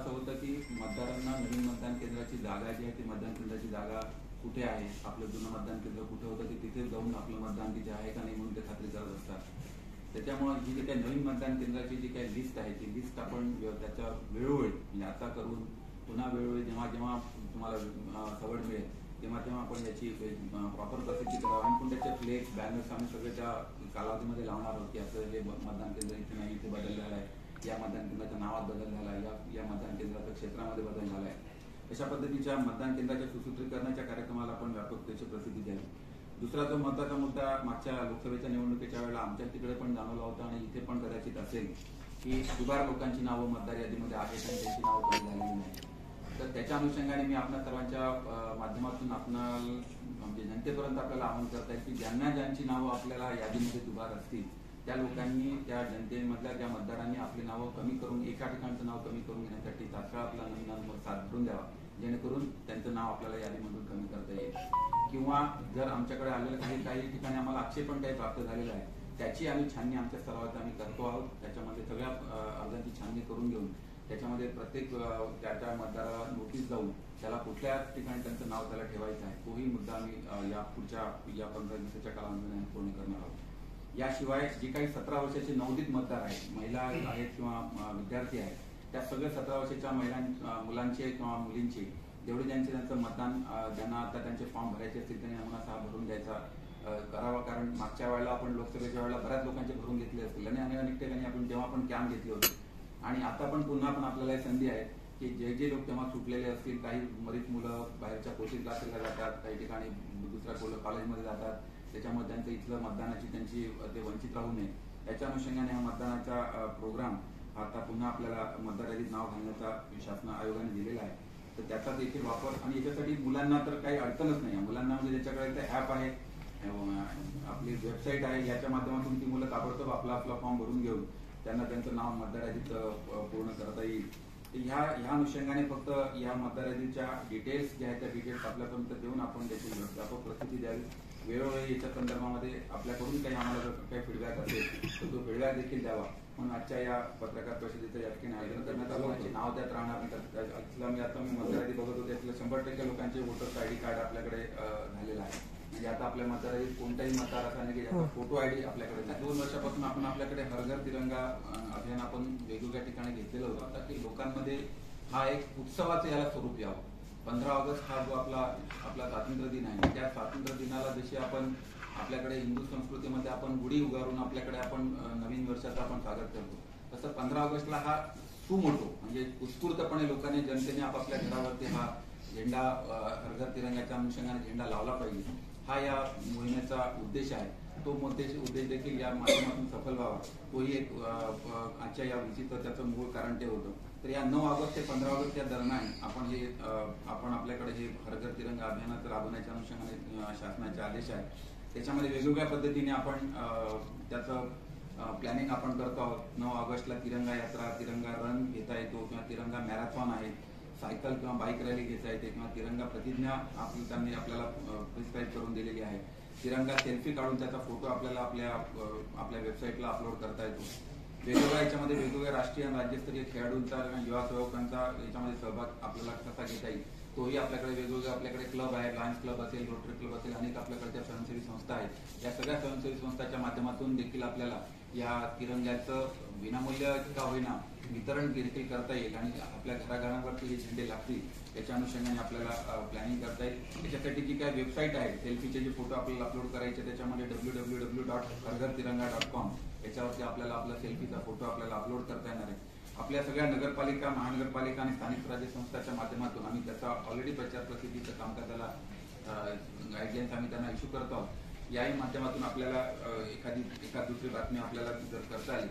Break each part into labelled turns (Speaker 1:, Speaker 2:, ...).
Speaker 1: असं होतं की मतदारांना नवीन मतदान केंद्राची जागा जी आहे ती मतदान केंद्राची जागा कुठे आहे, आपलं जुनं मतदान केंद्र कुठे होतं ते तिथे जाऊन आपलं मतदान तिथे आहे का नाही म्हणून ते खात्री करत असतात। त्याच्यामुळे जी काही नवीन मतदान केंद्राची जी काही लिस्ट आहे ती लिस्ट आपण त्याच्या वेळोवेळी म्हणजे आता करून पुन्हा वेळोवेळी जेव्हा जेव्हा तुम्हाला सवड मिळेल तेव्हा तेव्हा आपण याची प्रॉपर प्रसिद्धी करावं आणि पण त्याचे फ्लेक्स बॅनर्स आम्ही सगळे त्या कालावधीमध्ये लावणार आहोत की असं हे मतदान केंद्र इथे नाही, इथे बदललेलं आहे, या मतदान केंद्राच्या नावात बदल झाला आहे, या मतदान केंद्राच्या क्षेत्रामध्ये बदल झाला आहे। अशा पद्धतीच्या मतदान केंद्राच्या सुसूत्रीकरणाच्या कार्यक्रमाला आपण व्यापकतेची प्रसिद्धी द्यावी। दुसरा जो महत्त्वाचा मुद्दा मागच्या लोकसभेच्या निवडणुकीच्या वेळेला आमच्या तिकडे पण जाणवला होता आणि इथे पण कदाचित असेल की दुबार लोकांची नावं मतदार यादीमध्ये आहेत आणि त्यांची नावं कमी झालेली नाही। तर त्याच्या अनुषंगाने मी आपल्या सर्वांच्या माध्यमातून म्हणजे जनतेपर्यंत आपल्याला आवाहन करता येईल की ज्यांची नावं आपल्याला यादीमध्ये दुबार असतील त्या लोकांनी त्या जनतेमधल्या ज्या मतदारांनी आपली नावं कमी करून एका ठिकाणचं नाव कमी करून घेण्यासाठी तात्काळ आपला नवीन नंबर 7 भरून द्यावा, जेणेकरून त्यांचं नाव आपल्याला यादीमधून कमी करता येईल। किंवा जर आमच्याकडे आलेलं काही ठिकाणी आम्हाला आक्षेप पण काही प्राप्त झालेला आहे त्याची आम्ही छाननी आमच्या स्तरावर आम्ही करतो आहोत। त्याच्यामध्ये सगळ्या अर्जांची छाननी करून घेऊन त्याच्यामध्ये प्रत्येक त्या मतदाराला नोटीस जाऊन त्याला कुठल्या ठिकाणी त्यांचं नाव त्याला ठेवायचं आहे तोही मुद्दा आम्ही या 15 दिवसाच्या कालावधीमध्ये पूर्ण करणार आहोत। याशिवाय जी काही 17 वर्षाचे नवोदित मतदार आहेत, महिला आहेत किंवा विद्यार्थी आहेत, त्या सगळ्या 17 वर्षाच्या मुलांचे किंवा मुलींचे जेवढे त्यांचं मतदान ज्यांना आता त्यांचे फॉर्म भरायचे असतील त्यांनी नमुना 6 भरून द्यायचा करावा। कारण मागच्या वेळेला आपण लोकसभेच्या वेळेला बऱ्याच लोकांचे भरून घेतले असतील आणि अनेक ठिकाणी आपण तेव्हा पण कॅम्प घेतले होते आणि आता पण पुन्हा पण आपल्याला संधी आहे की जे लोक तेव्हा सुटलेले असतील, काही बरीच मुलं बाहेरच्या कोचिंग क्लासेसला जातात, काही ठिकाणी दुसऱ्या कॉलेजमध्ये जातात, त्याच्यामुळे त्यांचं इथलं मतदानाची ते वंचित राहू नये याच्या अनुषंगाने हा मतदानाचा प्रोग्राम आता पुन्हा आपल्याला मतदार यादीत नाव घालण्याचा शासन आयोगाने दिलेला आहे। तर त्याचा देखील वापर आणि याच्यासाठी मुलांना तर काही अडचणच नाही, मुलांना म्हणजे ज्याच्याकडे ऍप आहे, आपली वेबसाईट आहे, याच्या माध्यमातून ती मुलं ताबडतोब आपला फॉर्म भरून घेऊन त्यांना त्यांचं नाव मतदार यादीत पूर्ण करता येईल। ह्या अनुषंगाने फक्त या मतदार यादीच्या डिटेल्स ज्या आहेत त्या डिटेल्स आपल्यापर्यंत देऊन आपण त्याची व्यापक प्रसिद्धी द्यावी। वेळोवेळी याच्या संदर्भामध्ये आपल्याकडून काही आम्हाला काही फीडबॅक असेल तर तो फीडबॅक देखील द्यावा म्हणून आजच्या या पत्रकार परिषदेचं या ठिकाणी आयोजन करण्यात आलं। याचे नाव त्यात राहणार नाही। आता मी मतदार यादी बघत होते, 100% लोकांचे वोटर्स ID कार्ड आपल्याकडे झालेलं आहे। म्हणजे आता आपल्या मतदार यादीत कोणताही मतदार असा नाही की ज्याचा फोटो ID आपल्याकडे नाही। 2 वर्षापासून आपण आपल्याकडे हर घर तिरंगा अभियान आपण वेगवेगळ्या ठिकाणी घेतलेलं होतं आता की लोकांमध्ये हा एक उत्सवाचं याला स्वरूप यावं। 15 ऑगस्ट हा जो आपला स्वातंत्र्य दिन आहे, त्या स्वातंत्र्य दिनाला जशी आपण आपल्याकडे हिंदू संस्कृतीमध्ये आपण गुढी उभारून आपल्याकडे आपण नवीन वर्षाचं आपण स्वागत करतो, तसं 15 ऑगस्टला हा सुमोठो म्हणजे उत्स्फूर्तपणे लोकांनी जनतेने आपापल्या घरावरती हा झेंडा हर घर तिरंगाच्या अनुषंगाने झेंडा लावला पाहिजे, हा या मोहिमेचा उद्देश आहे। तो उद्देश देखील या माध्यमातून सफल व्हावा, तोही एक आजच्या या विचित्र त्याचं मूळ कारण ते होतं। तर या 9 ऑगस्ट ते 15 ऑगस्ट या दरम्यान आपण आपल्याकडे हे हर घर तिरंगा अभियानात राबवण्याच्या अनुषंगाने शासनाचे आदेश आहेत। त्याच्यामध्ये वेगवेगळ्या पद्धतीने आपण त्याचं प्लॅनिंग आपण करतो आहोत। 9 ऑगस्टला तिरंगा यात्रा, तिरंगा रन घेता येतो किंवा तिरंगा मॅरेथॉन आहे, सायकल किंवा बाईक रॅली घेता येते किंवा तिरंगा प्रतिज्ञा त्यांनी आपल्याला प्रिस्क्राईब करून दिलेली आहे। तिरंगा सेल्फी काढून त्याचा फोटो आपल्याला आपल्या वेबसाईटला अपलोड करता येतो। वेगवेगळ्या याच्यामध्ये वेगवेगळ्या राष्ट्रीय आणि राज्यस्तरीय खेळाडूंचा युवा सेवकांचा याच्यामध्ये सहभाग आपल्याला कसा घेता येईल तोही आपल्याकडे वेगवेगळे आपल्याकडे क्लब आहे, लायन्स क्लब असेल, रोटरी क्लब असेल, अनेक आपल्याकडच्या स्वयंसेवी संस्था आहेत। या सगळ्या स्वयंसेवी संस्थांच्या माध्यमातून देखील आपल्याला या तिरंग्याचं विनामूल्य का होईना वितरण देखील करता येईल आणि आपल्या घराघरांवरती हे झेंडे लागतील याच्या अनुषंगाने आपल्याला प्लॅनिंग करता येईल। त्याच्यासाठी जी काय वेबसाईट आहे, सेल्फीचे जे फोटो आपल्याला अपलोड करायचे त्याच्यामध्ये www.harghartiranga.com याच्यावरती आपल्याला आपला सेल्फीचा फोटो आपल्याला अपलोड करता येणार आहे। आपल्या सगळ्या नगरपालिका, महानगरपालिका आणि स्थानिक स्वराज्य संस्थांच्या माध्यमातून आम्ही त्याचा ऑलरेडी प्रचार प्रसिद्धीचं काम करायला गाईडलाईन्स आम्ही त्यांना इश्यू करतो आहोत। याही माध्यमातून आपल्याला एखाद दुसरी बातमी आपल्याला जर करता आली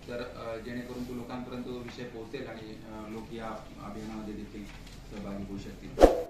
Speaker 1: तर जेणेकरून तो लोकांपर्यंत विषय पोहोचेल आणि लोक या अभियानामध्ये देखील सहभागी होऊ शकतील।